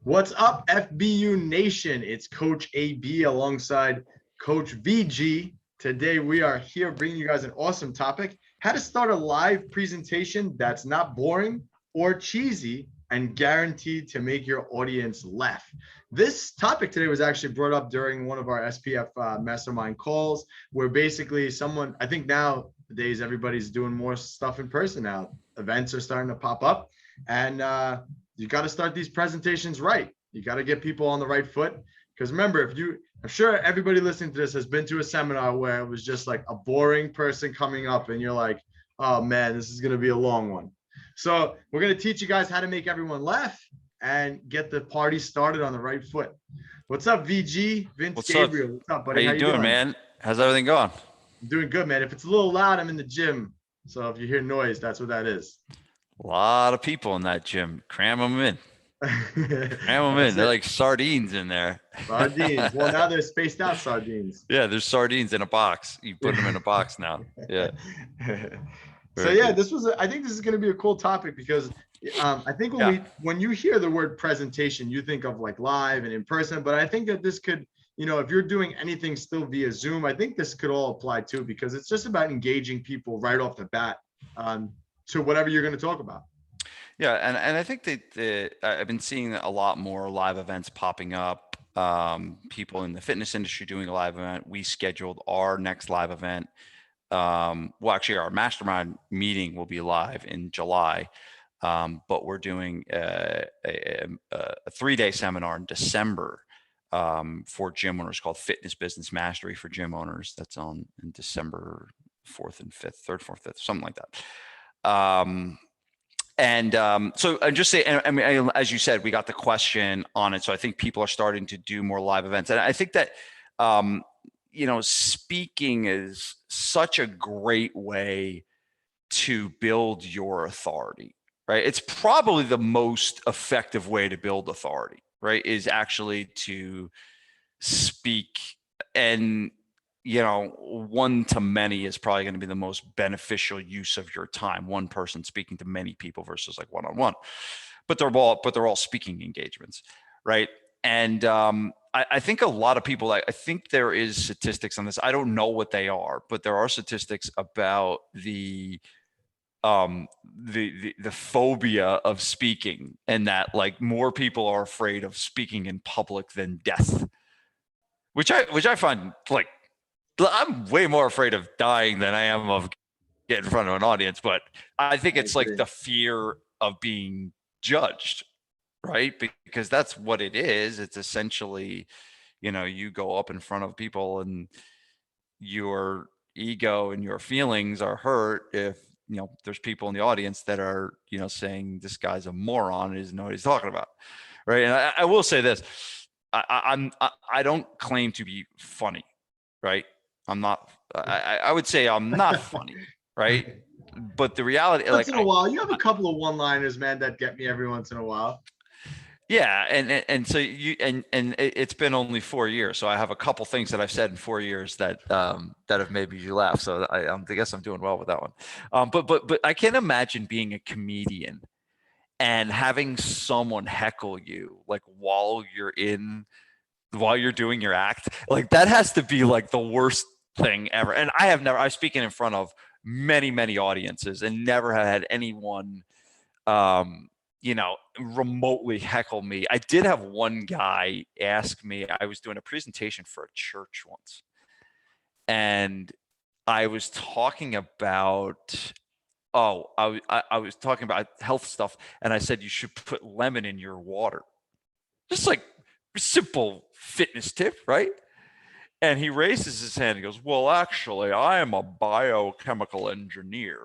What's up, FBU Nation? It's Coach AB alongside Coach VG. Today, we are here bringing you guys an awesome topic: how to start a live presentation that's not boring or cheesy and guaranteed to make your audience laugh. This topic today was actually brought up during one of our SPF mastermind calls, where basically I think nowadays everybody's doing more stuff in person now. Events are starting to pop up, and you got to start these presentations right. You got to get people on the right foot. Because remember, I'm sure everybody listening to this has been to a seminar where it was just like a boring person coming up and you're like, oh man, this is going to be a long one. So we're going to teach you guys how to make everyone laugh and get the party started on the right foot. What's up, VG? Gabriele. What's up, buddy? How you doing, man? How's everything going? I'm doing good, man. If it's a little loud, I'm in the gym. So if you hear noise, that's what that is. A lot of people in that gym. Cram them in. They're like sardines in there. Sardines. Well, now they're spaced out sardines. Yeah, there's sardines in a box. You put them in a box now. Yeah. So yeah, I think this is going to be a cool topic because I think when you hear the word presentation, you think of like live and in person, but I think that this could, if you're doing anything still via Zoom, I think this could all apply too, because it's just about engaging people right off the bat to whatever you're going to talk about. Yeah, and I think that I've been seeing a lot more live events popping up. People in the fitness industry doing a live event. We scheduled our next live event. Actually, our mastermind meeting will be live in July, but we're doing a 3-day seminar in December for gym owners called Fitness Business Mastery for Gym Owners. That's on in December 4th and 5th, 3rd, 4th, 5th, something like that. So I just say, I mean, as you said, we got the question on it. So I think people are starting to do more live events. And I think that, speaking is such a great way to build your authority, right? It's probably the most effective way to build authority, right? Is actually to speak, and one to many is probably going to be the most beneficial use of your time. One person speaking to many people versus like one-on-one, but they're all speaking engagements, right? And I think a lot of people, I think there is statistics on this. I don't know what they are, but there are statistics about the phobia of speaking, and that like more people are afraid of speaking in public than death, which I find like, I'm way more afraid of dying than I am of getting in front of an audience. But I think it's like the fear of being judged, right? Because that's what it is. It's essentially, you go up in front of people and your ego and your feelings are hurt if, there's people in the audience that are, saying this guy's a moron and doesn't know what he's talking about, right? And I will say this, I don't claim to be funny, right? I'm not. I would say I'm not funny, right? But the reality, once in a while, you have a couple of one-liners, man, that get me every once in a while. Yeah, and so it's been only 4 years, so I have a couple things that I've said in 4 years that have made you laugh. So I guess I'm doing well with that one. But I can't imagine being a comedian and having someone heckle you like while you're doing your act. Like that has to be like the worst thing ever. And I'm speaking in front of many audiences and never had anyone remotely heckle me. I did have one guy ask me, I was doing a presentation for a church once, and I was talking about I was talking about health stuff, and I said you should put lemon in your water. Just like simple fitness tip, right? And he raises his hand and goes, well, actually, I am a biochemical engineer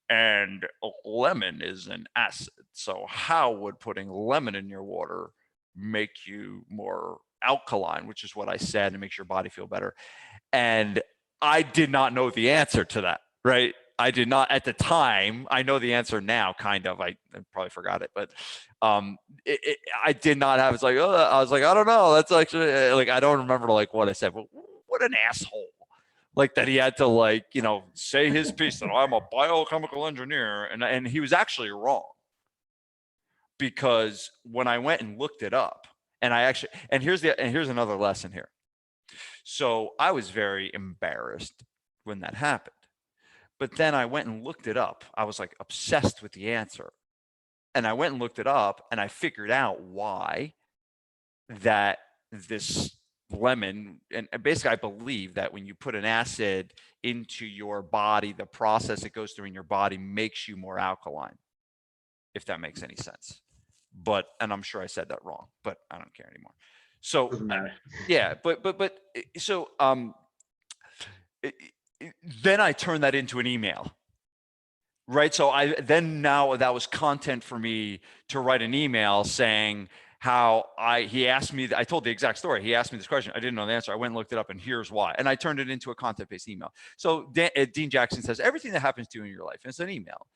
and lemon is an acid. So how would putting lemon in your water make you more alkaline, which is what I said, and makes your body feel better? And I did not know the answer to that, right? I did not at the time. I know the answer now, kind of. I probably forgot it, but I did not have. It's like, I was like, I don't know. That's actually like, I don't remember like what I said. But what an asshole! Like that he had to like, say his piece that I'm a biochemical engineer, and he was actually wrong. because when I went and looked it up, and here's another lesson here. So I was very embarrassed when that happened. But then I went and looked it up. I was like obsessed with the answer. And I went and looked it up and I figured out why that this lemon, and basically I believe that when you put an acid into your body, the process it goes through in your body makes you more alkaline, if that makes any sense. And I'm sure I said that wrong, but I don't care anymore. So Doesn't matter. yeah, then I turned that into an email. Right. So now that was content for me to write an email saying he asked me, I told the exact story. He asked me this question. I didn't know the answer. I went and looked it up and here's why. And I turned it into a content-based email. So Dean Jackson says, everything that happens to you in your life is an email.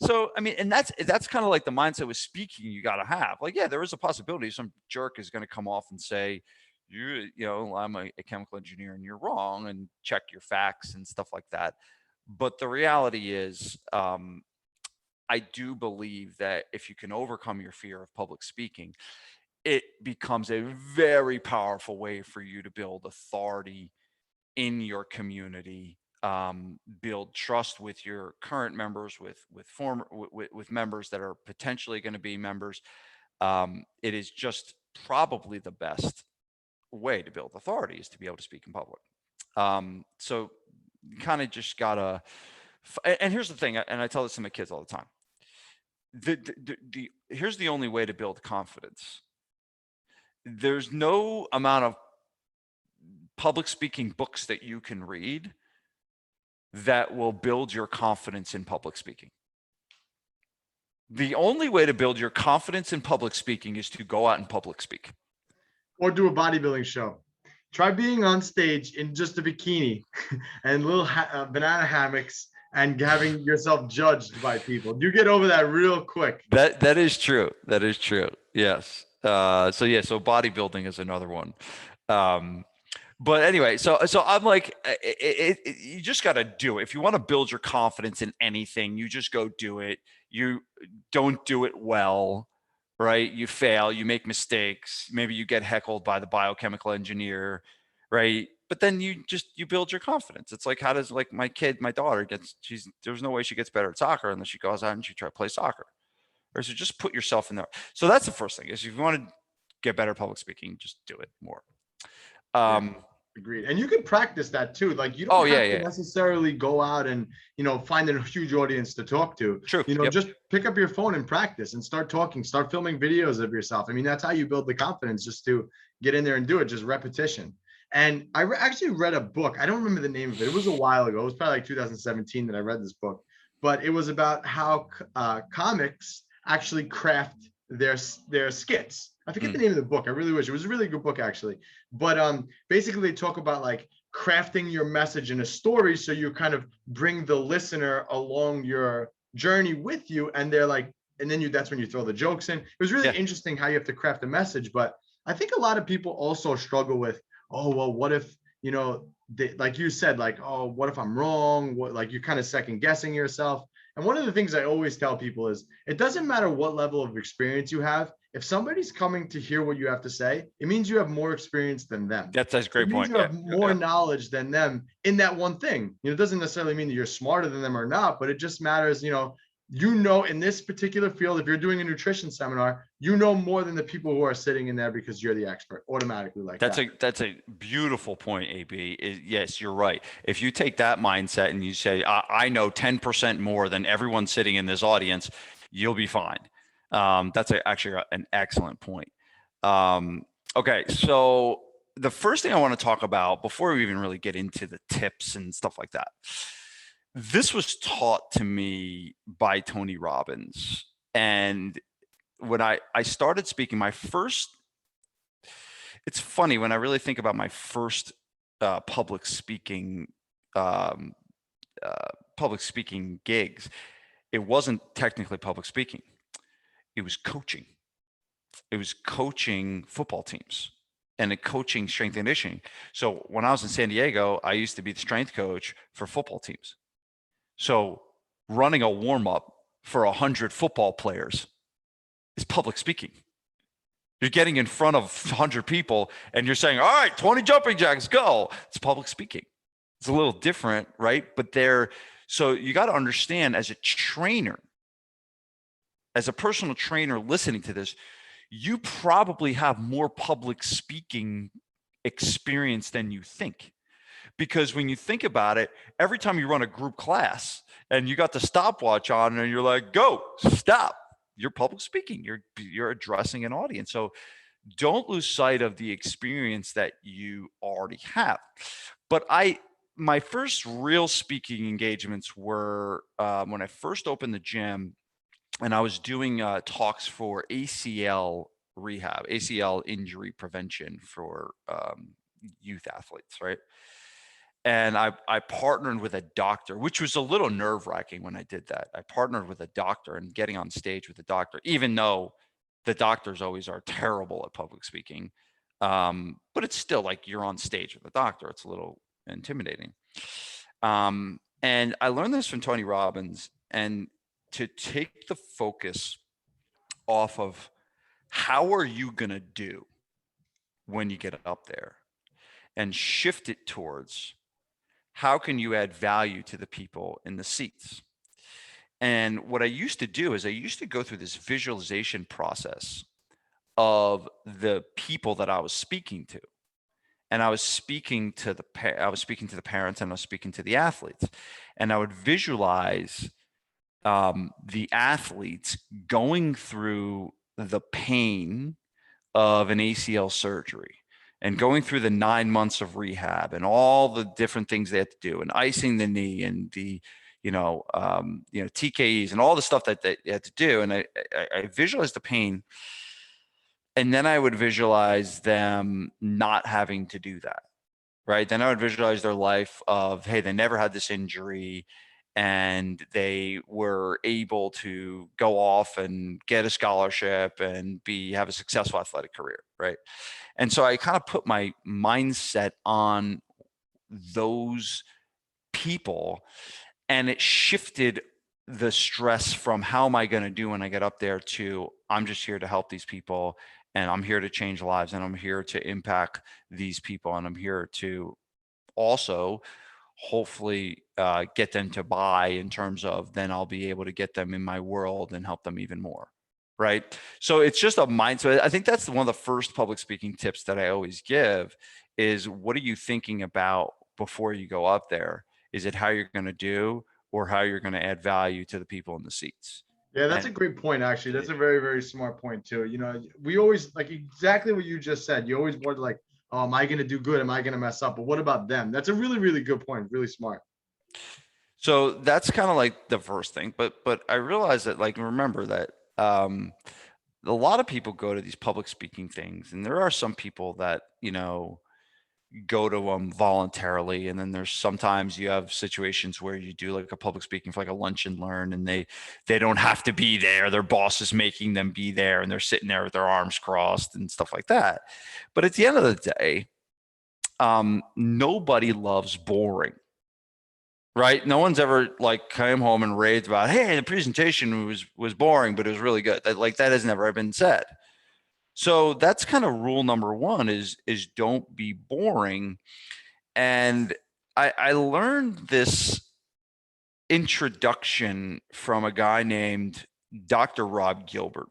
So, I mean, and that's kind of like the mindset with speaking you got to have. Like, yeah, there is a possibility some jerk is going to come off and say, I'm a chemical engineer and you're wrong, and check your facts and stuff like that. But the reality is, I do believe that if you can overcome your fear of public speaking, it becomes a very powerful way for you to build authority in your community, build trust with your current members, with members that are potentially going to be members. It is just probably the best way to build authority is to be able to speak in public. So you kind of just gotta, and here's the thing, and I tell this to my kids all the time. Here's the only way to build confidence. There's no amount of public speaking books that you can read that will build your confidence in public speaking. The only way to build your confidence in public speaking is to go out and public speak. Or do a bodybuilding show. Try being on stage in just a bikini and little banana hammocks and having yourself judged by people. You get over that real quick. That is true. That is true. Yes. So bodybuilding is another one. But anyway, so I'm like, you just got to do it. If you want to build your confidence in anything, you just go do it. You don't do it well, right? You fail, you make mistakes. Maybe you get heckled by the biochemical engineer, right? But then you build your confidence. It's like, how does my daughter there's no way she gets better at soccer unless she goes out and she tries to play soccer. Or so just put yourself in there. So that's the first thing is if you want to get better at public speaking, just do it more. Agreed. And you can practice that too. Like you don't have to necessarily go out and, find a huge audience to talk to. True. Just pick up your phone and practice and start talking, start filming videos of yourself. I mean, that's how you build the confidence, just to get in there and do it, just repetition. And I actually read a book. I don't remember the name of it. It was a while ago. It was probably like 2017 that I read this book, but it was about how comics actually craft their skits. I forget the name of the book. I really wish. It was a really good book actually. But basically they talk about like crafting your message in a story so you kind of bring the listener along your journey with you, and they're like, and then that's when you throw the jokes in. It was really interesting how you have to craft a message. But I think a lot of people also struggle with, oh well, what if like you said, like, oh, what if I'm wrong? What, like, you're kind of second guessing yourself. And one of the things I always tell people is it doesn't matter what level of experience you have. If somebody's coming to hear what you have to say, it means you have more experience than them. That's a great point. You have more knowledge than them in that one thing. It doesn't necessarily mean that you're smarter than them or not, but it just matters, in this particular field, if you're doing a nutrition seminar, more than the people who are sitting in there because you're the expert automatically. Like that's a beautiful point, AB. Yes, you're right. If you take that mindset and you say, I know 10% more than everyone sitting in this audience, you'll be fine. That's actually an excellent point. Okay, so the first thing I want to talk about before we even really get into the tips and stuff like that, this was taught to me by Tony Robbins. And when I started speaking, it's funny when I really think about my first public speaking gigs, it wasn't technically public speaking. It was coaching. It was coaching football teams and coaching strength and conditioning. So when I was in San Diego, I used to be the strength coach for football teams. So running a warm up for 100 football players is public speaking. You're getting in front of 100 people and you're saying, all right, 20 jumping jacks, go. It's public speaking. It's a little different, right? But so you got to understand, as a trainer, as a personal trainer listening to this, you probably have more public speaking experience than you think. Because when you think about it, every time you run a group class and you got the stopwatch on and you're like, go, stop, you're public speaking, you're addressing an audience. So don't lose sight of the experience that you already have. But my first real speaking engagements were when I first opened the gym, and I was doing talks for ACL rehab, ACL injury prevention for youth athletes, right? And I partnered with a doctor, which was a little nerve wracking when I did that. I partnered with a doctor, and getting on stage with a doctor, even though the doctors always are terrible at public speaking. But it's still like you're on stage with a doctor. It's a little intimidating. And I learned this from Tony Robbins, and to take the focus off of how are you going to do when you get up there, and shift it towards how can you add value to the people in the seats. And what I used to do is I used to go through this visualization process of the people that I was speaking to. And I was speaking to the parents, and I was speaking to the athletes, and I would visualize the athletes going through the pain of an ACL surgery and going through the 9 months of rehab and all the different things they had to do, and icing the knee, and the TKEs and all the stuff that they had to do. And I visualized the pain, and then I would visualize them not having to do that, right? Then I would visualize their life of, hey, they never had this injury, and they were able to go off and get a scholarship and have a successful athletic career, right? And so I kind of put my mindset on those people, and it shifted the stress from how am I going to do when I get up there to I'm just here to help these people, and I'm here to change lives, and I'm here to impact these people, and I'm here to also hopefully get them to buy, in terms of then I'll be able to get them in my world and help them even more, right? So it's just a mindset. I think that's one of the first public speaking tips that I always give is, what are you thinking about before you go up there? Is it how you're going to do, or how you're going to add value to the people in the seats? Yeah, that's a great point, actually. That's a very, very smart point, too. We always, like, exactly what you just said. You always wonder, like, oh, am I going to do good? Am I going to mess up? But what about them? That's a really, really good point. Really smart. So that's kind of like the first thing. But I realized that, like, remember that a lot of people go to these public speaking things, and there are some people that, go to them voluntarily. And then there's sometimes you have situations where you do like a public speaking for like a lunch and learn, and they don't have to be there. Their boss is making them be there, and they're sitting there with their arms crossed and stuff like that. But at the end of the day, nobody loves boring, right? No one's ever like came home and raved about, hey, the presentation was boring, but it was really good. That has never been said. So that's kind of rule number one is don't be boring. And I learned this introduction from a guy named Dr. Rob Gilbert,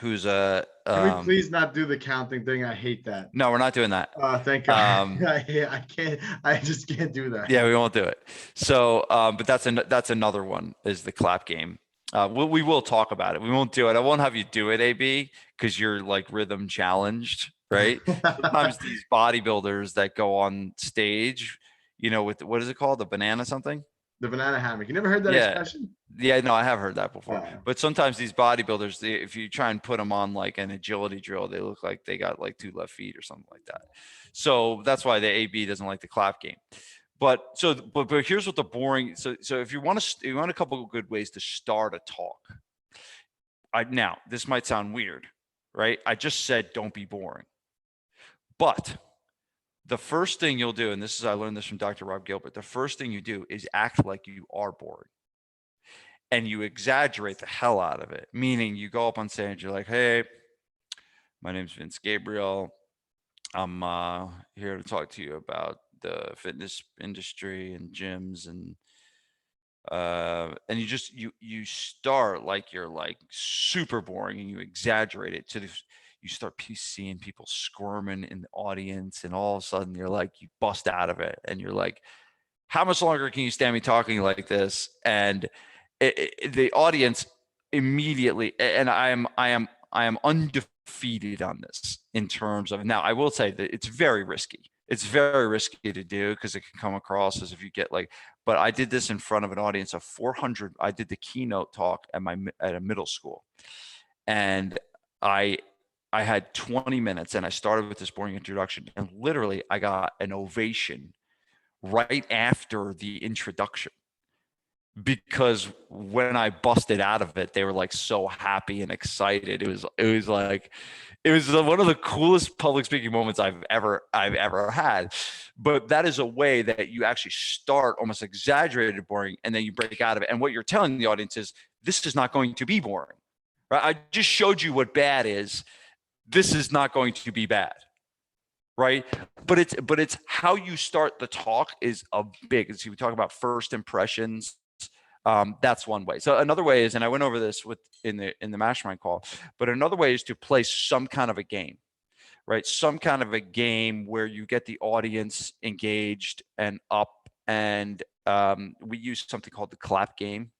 who's a Can we please not do the counting thing? I hate that. No, we're not doing that. Thank God. I can't. I just can't do that. Yeah, we won't do it. So, but that's another one, is the clap game. We will talk about it. We won't do it. I won't have you do it, AB, because you're like rhythm challenged, right? Sometimes these bodybuilders that go on stage, with what is it called? The banana something? The banana hammock. You never heard that expression? Yeah, no, I have heard that before. Oh. But sometimes these bodybuilders, if you try and put them on like an agility drill, they look like they got like 2 left feet or something like that. So that's why the AB doesn't like the clap game. But here's what the boring. So if you want a couple of good ways to start a talk. Now this might sound weird, right? I just said don't be boring, but the first thing you'll do, and I learned this from Dr. Rob Gilbert, the first thing you do is act like you are boring. and you exaggerate the hell out of it. Meaning you go up on stage, you're like, hey, my name's Vince Gabriele. I'm here to talk to you about the fitness industry and gyms, and you start like you're like super boring, and you exaggerate it to the, you start seeing people squirming in the audience, and all of a sudden you're like, you bust out of it, and you're like, how much longer can you stand me talking like this? And the audience immediately, and I am undefeated on this in terms of, now I will say that it's very risky. It's very risky to do because it can come across as if you get like, but I did this in front of an audience of 400. I did the keynote talk at a middle school, and I I had 20 minutes, and I started with this boring introduction, and literally I got an ovation right after the introduction, because when I busted out of it, they were like so happy and excited. It was like, it was one of the coolest public speaking moments I've ever had. But that is a way that you actually start almost exaggerated boring, and then you break out of it. And what you're telling the audience is, this is not going to be boring, right? I just showed you what bad is. This is not going to be bad, right? But it's how you start the talk is a big. See, we talk about first impressions. That's one way. So another way is, and I went over this in the mastermind call, but another way is to play some kind of a game, right? Some kind of a game where you get the audience engaged and up, and we use something called the clap game,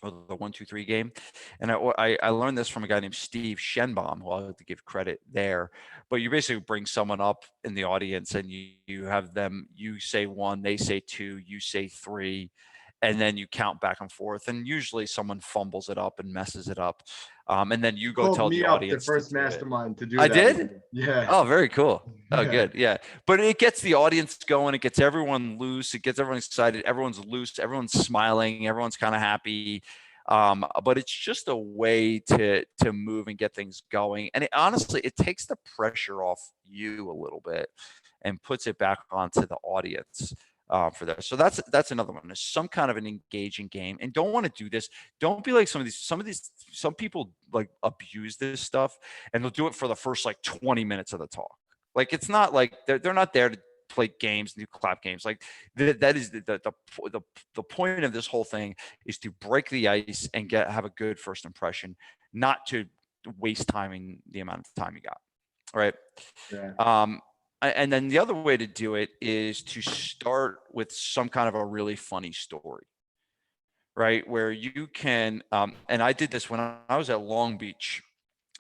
or the 1, 2, 3 game. And I learned this from a guy named Steve Shenbaum, who I have to give credit there. But you basically bring someone up in the audience, and you have them, you say one, they say two, you say three, and then you count back and forth. And usually someone fumbles it up and messes it up. And then you go Called tell me the up the audience to first do it. mastermind to do I that. did? Yeah. Oh, very cool. Oh, Yeah. good. Yeah. But it gets the audience going. It gets everyone loose. It gets everyone excited. Everyone's loose. Everyone's smiling. Everyone's kind of happy. But it's just a way to move and get things going. And honestly, it takes the pressure off you a little bit and puts it back onto the audience. For that. So that's another one. There's some kind of an engaging game, and don't want to do this. Don't be like some people like abuse this stuff, and they'll do it for the first like 20 minutes of the talk. Like, it's not like they're not there to play games, do clap games. Like that is the point of this whole thing, is to break the ice and have a good first impression, not to waste timing the amount of time you got. Right. Yeah. And then the other way to do it is to start with some kind of a really funny story, right? Where you can, and I did this when I was at Long Beach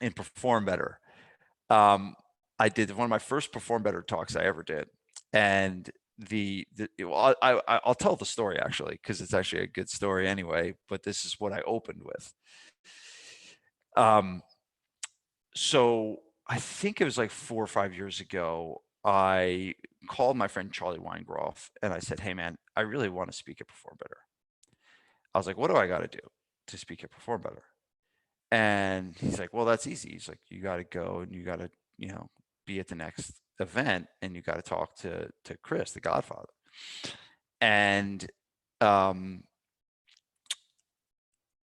in Perform Better. I did one of my first Perform Better talks I ever did. And well, I'll tell the story actually, because it's actually a good story anyway, but this is what I opened with. So I think it was like 4 or 5 years ago, I called my friend Charlie Weingroff, and I said, hey man, I really want to speak at Perform Better. I was like, what do I got to do to speak at Perform Better? And he's like, well, that's easy. He's like, you got to go and you got to, be at the next event, and you got to talk to Chris, the Godfather. And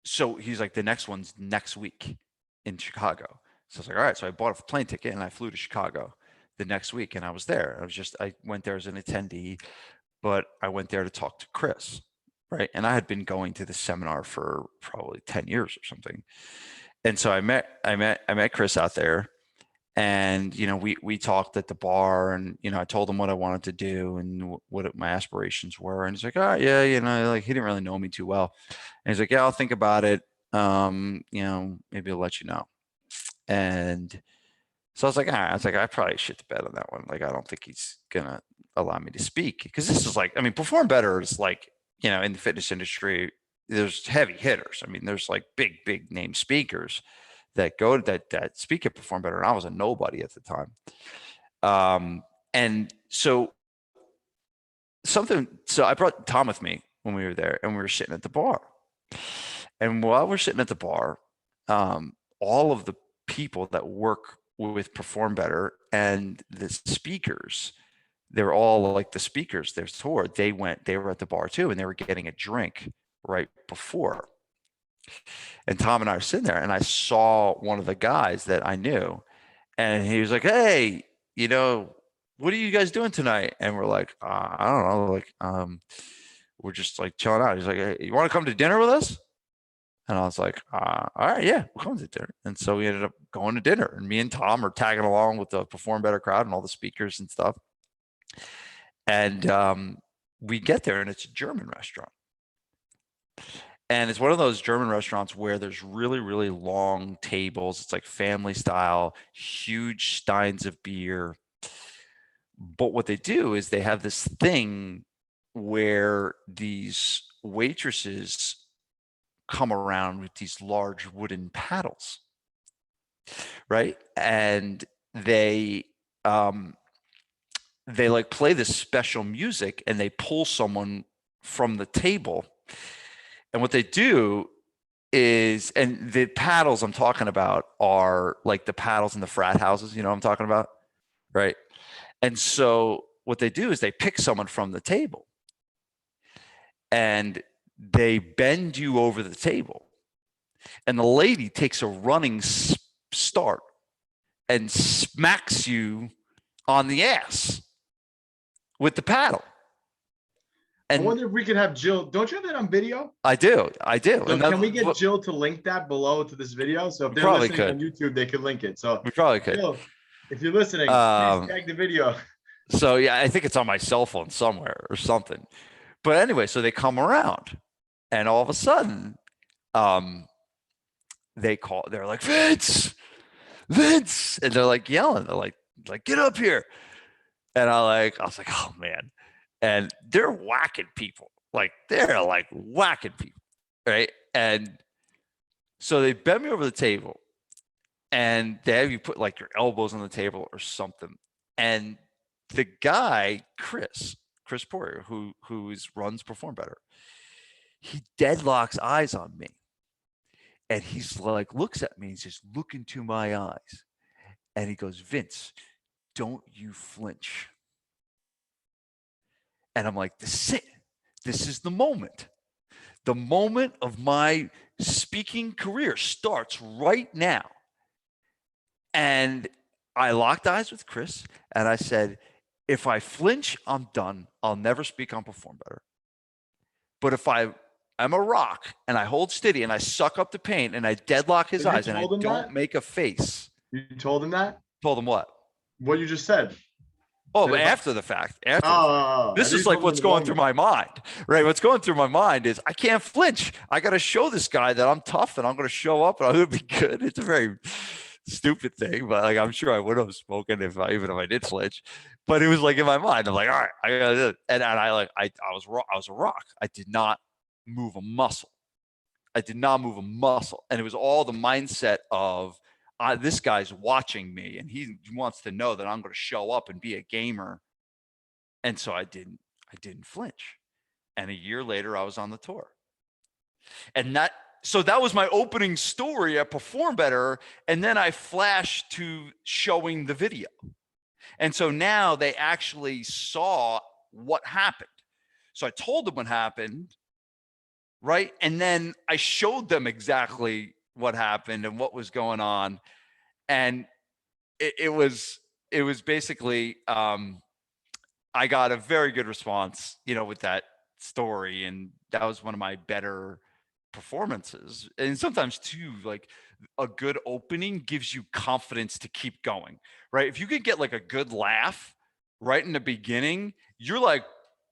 so he's like, the next one's next week in Chicago. So I was like, all right. So I bought a plane ticket and I flew to Chicago the next week, and I was there. I went there as an attendee, but I went there to talk to Chris, right? And I had been going to the seminar for probably 10 years or something. And so I met Chris out there, and we talked at the bar, and I told him what I wanted to do and what my aspirations were. And he's like, oh yeah, like he didn't really know me too well. And he's like, yeah, I'll think about it. Maybe I'll let you know. And so I was like, all right. I was like, I probably shit the bed on that one. Like, I don't think he's gonna allow me to speak, because this is like, I mean, Perform Better is like, in the fitness industry, there's heavy hitters. I mean, there's like big name speakers that go to that speak at Perform Better, and I was a nobody at the time. And so I brought Tom with me when we were there, and we were sitting at the bar. And while we're sitting at the bar, all of the people that work with Perform Better and the speakers, they're all like the speakers their tour. They were at the bar too, and they were getting a drink right before. And Tom and I are sitting there, and I saw one of the guys that I knew, and he was like, "Hey, you know, what are you guys doing tonight?" And we're like, "I don't know, like, we're just like chilling out." He's like, "Hey, you want to come to dinner with us?" And I was like, "All right, yeah, we'll come to dinner." And so we ended up going to dinner, and me and Tom are tagging along with the Perform Better crowd and all the speakers and stuff. And we get there, and it's a German restaurant. And it's one of those German restaurants where there's really, really long tables. It's like family style, huge steins of beer. But what they do is they have this thing where these waitresses come around with these large wooden paddles, right? And um they like play this special music, and they pull someone from the table. And what they do is, and the paddles I'm talking about are like the paddles in the frat houses, you know what I'm talking about? Right. And so what they do is they pick someone from the table, and they bend you over the table, and the lady takes a running start and smacks you on the ass with the paddle. I And wonder if we could have Jill. Don't you have that on video? I do. So And can we get Jill to link that below to this video? So if they're probably listening on could. YouTube, they could link it. So We probably could. Jill, if you're listening, please tag the video. So yeah, I think it's on my cell phone somewhere or something. But anyway, so they come around, and all of a sudden, they're like, Vince, and they're like yelling, they're like, get up here. And I was like, oh man. And they're whacking people. Like they're like whacking people. Right. And so they bend me over the table, and they have you put like your elbows on the table or something. And the guy, Chris Poirier, who runs Perform Better, he deadlocks eyes on me. And he's like, looks at me, he's just look into my eyes. And he goes, Vince, don't you flinch. And I'm like, this is it. This is the moment. The moment of my speaking career starts right now. And I locked eyes with Chris, and I said, if I flinch, I'm done. I'll never speak on Perform Better. But if I'm a rock and I hold steady and I suck up the pain and I deadlock his eyes and I don't make a face. You told him that? Told him what? What you just said. Oh, but after the fact. This is like what's going through my mind, right? What's going through my mind is I can't flinch. I got to show this guy that I'm tough, and I'm going to show up, and I'm going to be good. It's a very stupid thing, but like I'm sure I would have spoken even if I did flinch. But it was like in my mind, I'm like, all right, I got it. And I was a rock. I did not move a muscle. And it was all the mindset of this guy's watching me, and he wants to know that I'm going to show up and be a gamer. And so I didn't flinch. And a year later, I was on the tour. And so that was my opening story at Perform Better. And then I flashed to showing the video. And so now they actually saw what happened. So I told them what happened, right? And then I showed them exactly what happened and what was going on. And it was basically, I got a very good response, with that story. And that was one of my better performances. And sometimes too, like a good opening gives you confidence to keep going, right? If you could get like a good laugh right in the beginning, you're like,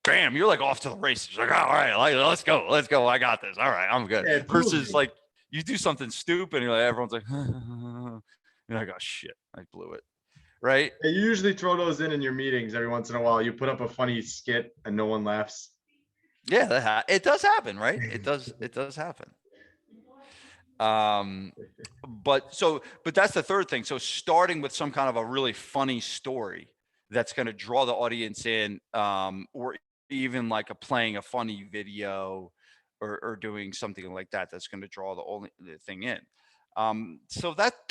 bam, you're like off to the races. You're like, all right, let's go. I got this. All right, I'm good. Yeah, versus like you do something stupid and you're like, everyone's like, you're like, oh shit, I blew it. Right. Yeah, you usually throw those in your meetings every once in a while. You put up a funny skit and no one laughs. Yeah, it does happen, right? It does happen. But that's the third thing. So starting with some kind of a really funny story that's going to draw the audience in, or even like playing a funny video or doing something like that that's going to draw the thing in. So that's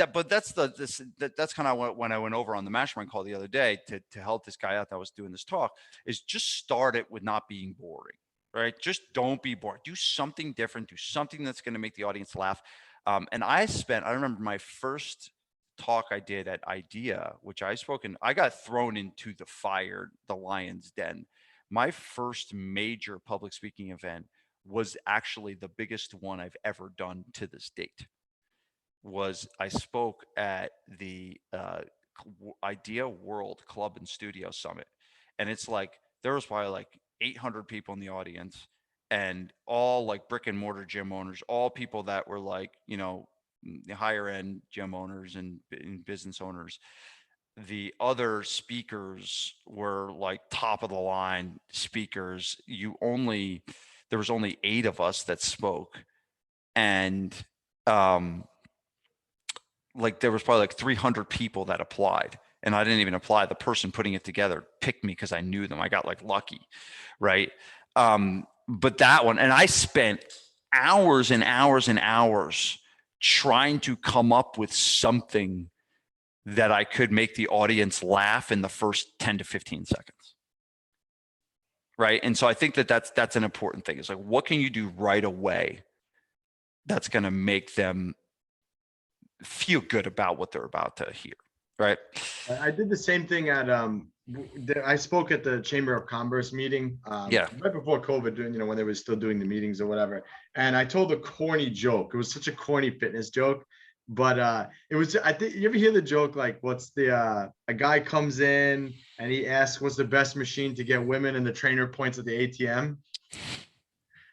kind of when I went over on the mastermind call the other day to help this guy out that was doing this talk, is just start it with not being boring, right? Just don't be bored. Do something different. Do something that's going to make the audience laugh. And I remember my first talk I did at IDEA, which I got thrown into the lion's den. My first major public speaking event was actually the biggest one I've ever done to this date. I spoke at the IDEA World Club and Studio Summit, and it's like there was probably like 800 people in the audience, and all like brick and mortar gym owners, all people that were like the higher end gym owners and business owners. The other speakers were like top of the line speakers. There was only 8 of us that spoke, and like there was probably like 300 people that applied, and I didn't even apply. The person putting it together picked me because I knew them. I got like lucky, right? But that one, and I spent hours and hours and hours trying to come up with something that I could make the audience laugh in the first 10 to 15 seconds. Right. And so I think that's an important thing. It's like, what can you do right away that's going to make them feel good about what they're about to hear, right? I did the same thing at I spoke at the Chamber of Commerce meeting right before COVID, doing when they were still doing the meetings or whatever. And I told a corny joke. It was such a corny fitness joke, but it was. I think you ever hear the joke like, "What's a guy comes in and he asks what's the best machine to get women, and the trainer points at the ATM."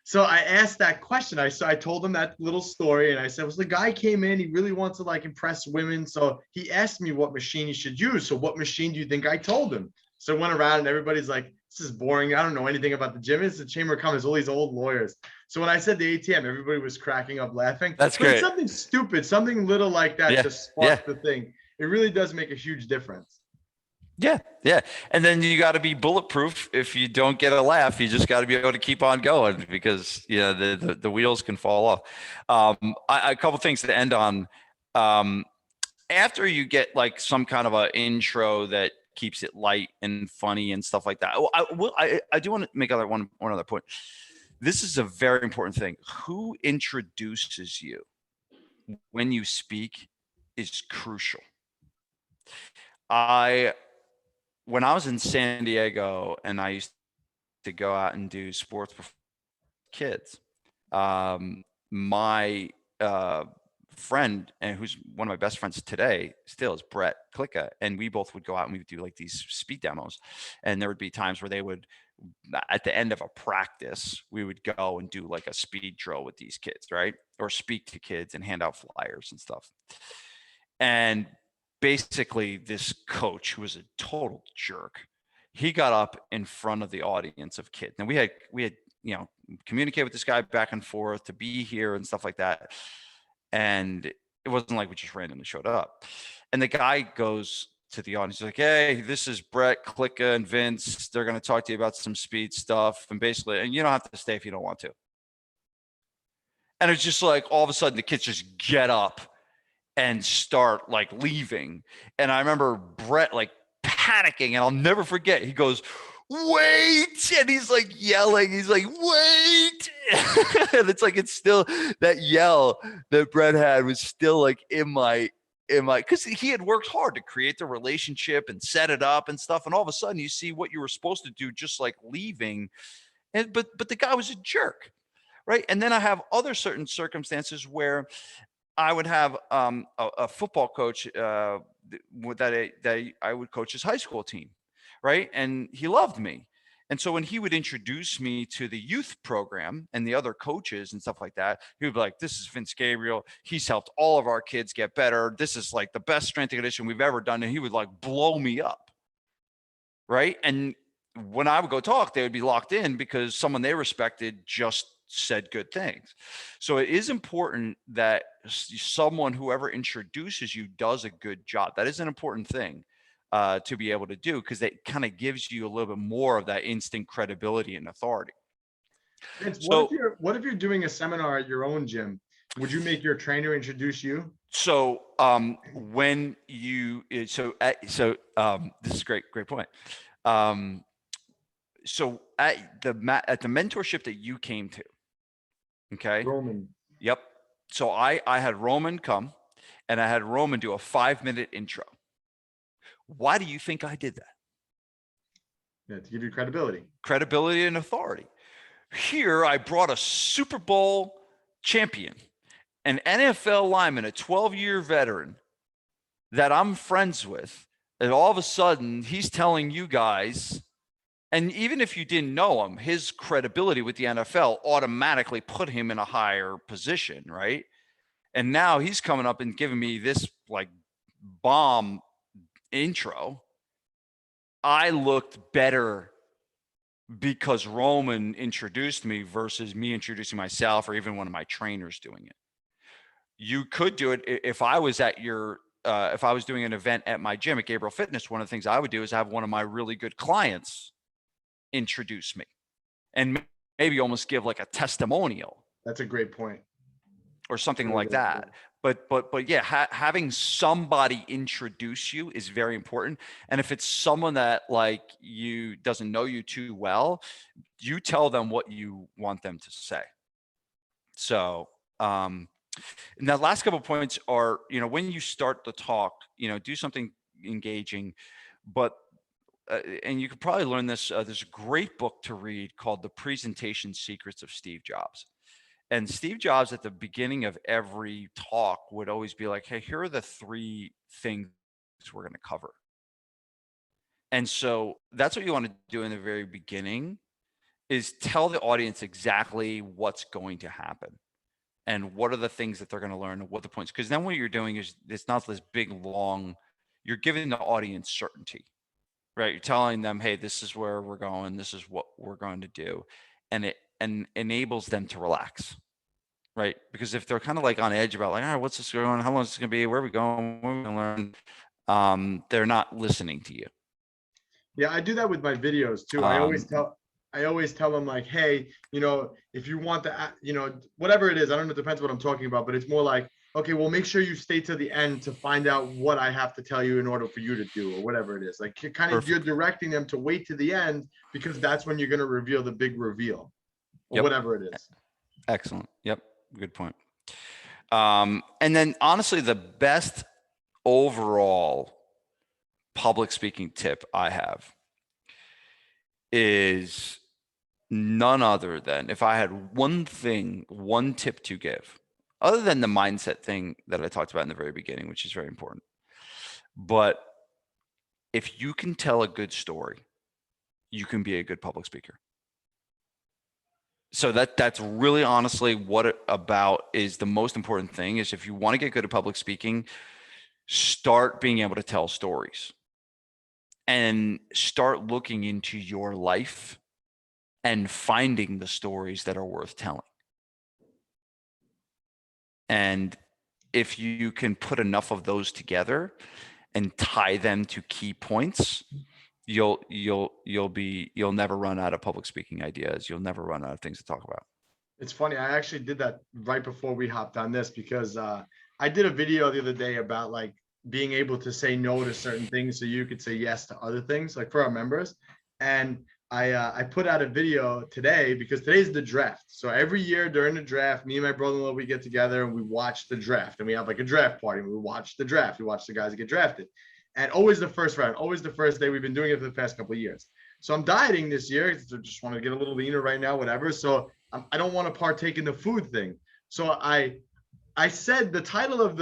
So I asked that question. I told him that little story, and I said, "Was the guy came in? He really wants to like impress women, so he asked me what machine he should use. So what machine do you think I told him?" So I went around, and everybody's like, "This is boring. I don't know anything about the gym. It's the Chamber of Commerce. All these old lawyers." So when I said the ATM, everybody was cracking up laughing. That's but great. It's something stupid, something little like that to spark the thing. It really does make a huge difference. Yeah. And then you got to be bulletproof. If you don't get a laugh, you just got to be able to keep on going, because the wheels can fall off. A couple things to end on. After you get like some kind of an intro that keeps it light and funny and stuff like that. I do want to make one other point. This is a very important thing. Who introduces you when you speak is crucial. When I was in San Diego and I used to go out and do sports for kids, my friend, and who's one of my best friends today still, is Brett Klicka, and we both would go out and we would do like these speed demos, and there would be times where they would, at the end of a practice, we would go and do like a speed drill with these kids, right? Or speak to kids and hand out flyers and stuff. And basically this coach, who was a total jerk, he got up in front of the audience of kids. And we had communicate with this guy back and forth to be here and stuff like that. And it wasn't like we just randomly showed up. And the guy goes to the audience, he's like, "Hey, this is Brett Klicka and Vince. They're going to talk to you about some speed stuff. And basically, and you don't have to stay if you don't want to." And it's just like, all of a sudden the kids just get up and start like leaving. And I remember Brett like panicking, and I'll never forget. He goes, "Wait!" And he's like yelling. He's like, "Wait!" And it's still that yell that Brett had was still like in my, because he had worked hard to create the relationship and set it up and stuff. And all of a sudden you see what you were supposed to do just like leaving. But the guy was a jerk. Right. And then I have other certain circumstances where I would have a football coach that I would coach his high school team, right? And he loved me. And so when he would introduce me to the youth program and the other coaches and stuff like that, he would be like, "This is Vince Gabriele. He's helped all of our kids get better. This is like the best strength and conditioning we've ever done." And he would like blow me up, right? And when I would go talk, they would be locked in because someone they respected just said good things. So it is important that someone, whoever introduces you, does a good job. That is an important thing to be able to do, because it kind of gives you a little bit more of that instant credibility and authority. Vince, what if you're doing a seminar at your own gym? Would you make your trainer introduce you? So when you this is great point. So at the mentorship that you came to, okay. Roman. Yep. So I had Roman come, and I had Roman do a 5-minute intro. Why do you think I did that? Yeah, to give you credibility. Credibility and authority. Here, I brought a Super Bowl champion, an NFL lineman, a 12-year veteran that I'm friends with, and all of a sudden he's telling you guys, and even if you didn't know him, his credibility with the NFL automatically put him in a higher position, right? And now he's coming up and giving me this like bomb intro. I looked better because Roman introduced me versus me introducing myself or even one of my trainers doing it. You could do it if I was at your if I was doing an event at my gym at Gabriele Fitness. One of the things I would do is have one of my really good clients introduce me and maybe almost give like a testimonial That's a great point. or something like that. But yeah, having somebody introduce you is very important. And if it's someone that like you doesn't know you too well, you tell them what you want them to say. So, and the last couple of points are, when you start the talk, do something engaging, but and you could probably learn this. There's a great book to read called The Presentation Secrets of Steve Jobs. And Steve Jobs at the beginning of every talk would always be like, hey, here are the 3 things we're going to cover. And so that's what you want to do in the very beginning is tell the audience exactly what's going to happen and what are the things that they're going to learn and what the points. Because then what you're doing is it's not this big, long, you're giving the audience certainty, right? You're telling them, hey, this is where we're going. This is what we're going to do. And it enables them to relax. Right. Because if they're kind of like on edge about like, all right, what's this going on? How long is this going to be? Where are we going? What are we going to learn? They're not listening to you. Yeah, I do that with my videos too. I always tell them like, hey, if you want to, whatever it is, I don't know, it depends what I'm talking about, but it's more like, okay, well, make sure you stay to the end to find out what I have to tell you in order for you to do, or whatever it is. Like you're directing them to wait to the end because that's when you're going to reveal the big reveal or whatever it is. Excellent. Yep. Good point. And then honestly, the best overall public speaking tip I have is none other than if I had one tip to give, other than the mindset thing that I talked about in the very beginning, which is very important. But if you can tell a good story, you can be a good public speaker. So that's really honestly what it about is the most important thing is if you want to get good at public speaking, start being able to tell stories and start looking into your life and finding the stories that are worth telling. And if you can put enough of those together and tie them to key points, you'll never run out of public speaking ideas. You'll never run out of things to talk about. It's funny. I actually did that right before we hopped on this because I did a video the other day about like being able to say no to certain things so you could say yes to other things, like for our members. And I put out a video today because today's the draft. So every year during the draft, me and my brother-in-law, we get together and we watch the draft, and we have like a draft party. And we watch the draft. We watch the guys get drafted. And always the first round, always the first day. We've been doing it for the past couple of years. So I'm dieting this year. So just want to get a little leaner right now, whatever. So I don't want to partake in the food thing. So I said the title of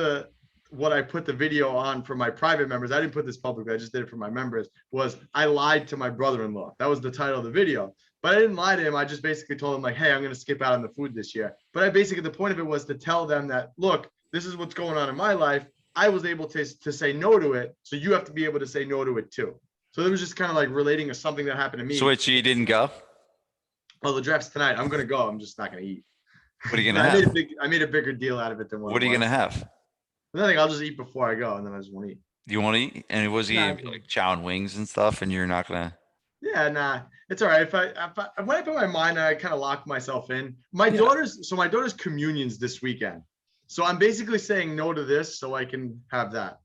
what I put the video on for my private members, I didn't put this publicly, I just did it for my members, was I lied to my brother-in-law. That was the title of the video. But I didn't lie to him. I just basically told him like, hey, I'm going to skip out on the food this year. But the point of it was to tell them that, look, this is what's going on in my life. I was able to say no to it. So you have to be able to say no to it too. So it was just kind of like relating to something that happened to me. So you didn't go? Well, the draft's tonight. I'm going to go. I'm just not going to eat. What are you going to have? I made a bigger deal out of it than what are you going to have? Nothing. I'll just eat before I go, and then I just won't eat. You want to eat? And was he like chow and wings and stuff, and you're not going to? Yeah, nah. It's all right. When I put my mind, I kind of lock myself in. My daughter's communion's this weekend. So I'm basically saying no to this so I can have that.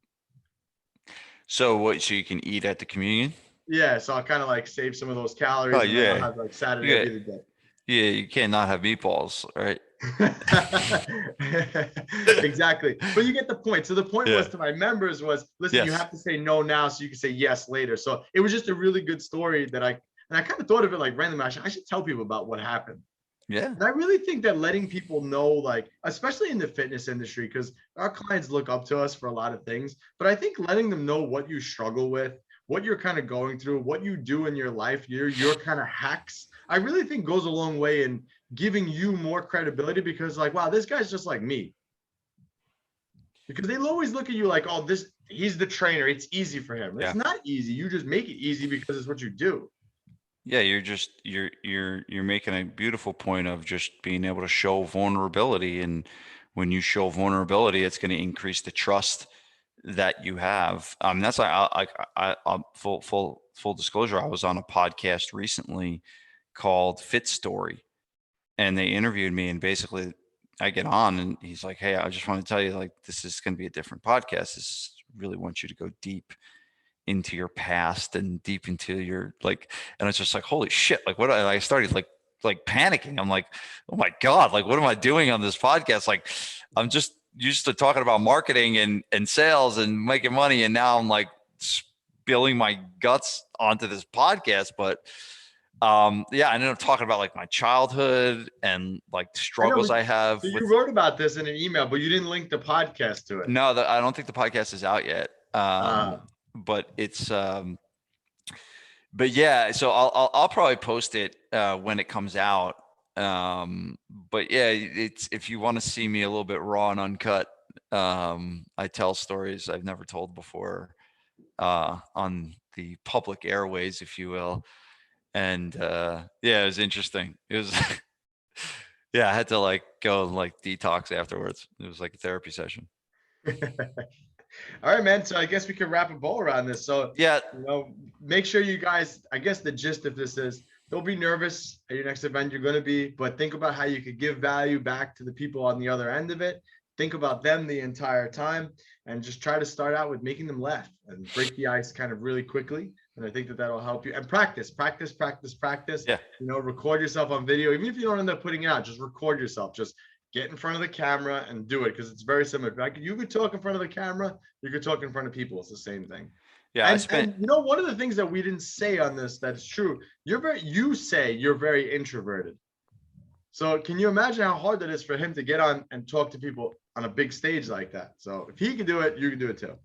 So you can eat at the communion? Yeah, so I'll kind of like save some of those calories, Oh and then I'll yeah. have like Saturday Yeah. be the day. Yeah. You can't not have meatballs, right? Exactly. But you get the point. So the point was Yeah. to my members was, listen, you Yes. have to say no now so you can say yes later. So it was just a really good story that I kind of thought of it like randomly. I should tell people about what happened. Yeah. And I really think that letting people know, like, especially in the fitness industry, because our clients look up to us for a lot of things, but I think letting them know what you struggle with, what you're kind of going through, what you do in your life, your kind of hacks, I really think goes a long way in giving you more credibility because, like, wow, this guy's just like me. Because they'll always look at you like, oh, he's the trainer. It's easy for him. It's Yeah. not easy. You just make it easy because it's what you do. Yeah. You're making a beautiful point of just being able to show vulnerability. And when you show vulnerability, it's going to increase the trust that you have. That's why full disclosure. I was on a podcast recently called Fit Story, and they interviewed me, and basically I get on and he's like, hey, I just want to tell you, like, this is going to be a different podcast. This really wants you to go deep into your past and deep into your like, and it's just like, holy shit. Like what, and I started like panicking. I'm like, oh my God, like, what am I doing on this podcast? Like, I'm just used to talking about marketing and sales and making money. And now I'm like spilling my guts onto this podcast. But yeah, I ended up talking about like my childhood and like I know, struggles I have so with. you wrote about this in an email, but you didn't link the podcast to it. No, I don't think the podcast is out yet. Uh, But it's but yeah, so I'll probably post it when it comes out. But yeah, it's, if you want to see me a little bit raw and uncut, I tell stories I've never told before on the public airways, if you will. And yeah, it was interesting. It was yeah, I had to like go and like detox afterwards. It was like a therapy session. all right, man. So I guess we could wrap a bow around this. So, Yeah. make sure you guys, I guess the gist of this is, don't be nervous at your next event. You're going to be, but think about how you could give value back to the people on the other end of it. Think about them the entire time and just try to start out with making them laugh and break the ice kind of really quickly. And I think that that'll help you. And practice. Yeah. Record yourself on video. Even if you don't end up putting it out, just record yourself. Just get in front of the camera and do it, because it's very similar. You could talk in front of the camera, you could talk in front of people. It's the same thing. Yeah. And one of the things that we didn't say on this that is true, you say you're very introverted. So can you imagine how hard that is for him to get on and talk to people on a big stage like that? So if he can do it, you can do it too.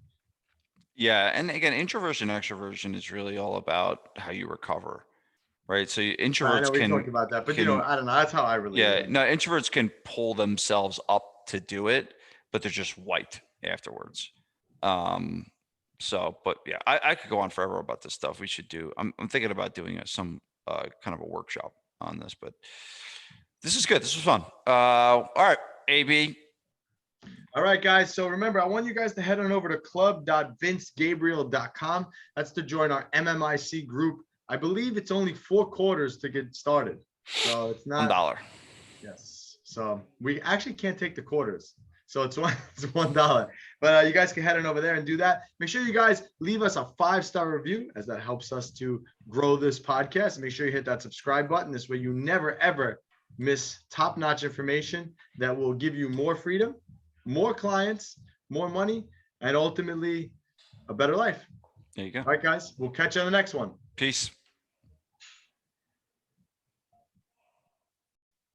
Yeah. And again, introversion, extroversion is really all about how you recover. Right. So I introverts know we can, talked about that, but I don't know. That's how I relate. yeah, no, introverts can pull themselves up to do it, but they're just wiped afterwards. So, but yeah, I could go on forever about this stuff. We should do, I'm thinking about doing some kind of a workshop on this, but this is good. This was fun. All right, AB. All right, guys. So remember, I want you guys to head on over to club.vincegabriele.com. That's to join our MMIC group. I believe it's only 4 quarters to get started. So it's not $1. Yes. So we actually can't take the quarters. So it's $1. But you guys can head on over there and do that. Make sure you guys leave us a 5-star review, as that helps us to grow this podcast. And make sure you hit that subscribe button. This way you never, ever miss top-notch information that will give you more freedom, more clients, more money, and ultimately a better life. There you go. All right, guys. We'll catch you on the next one. Peace.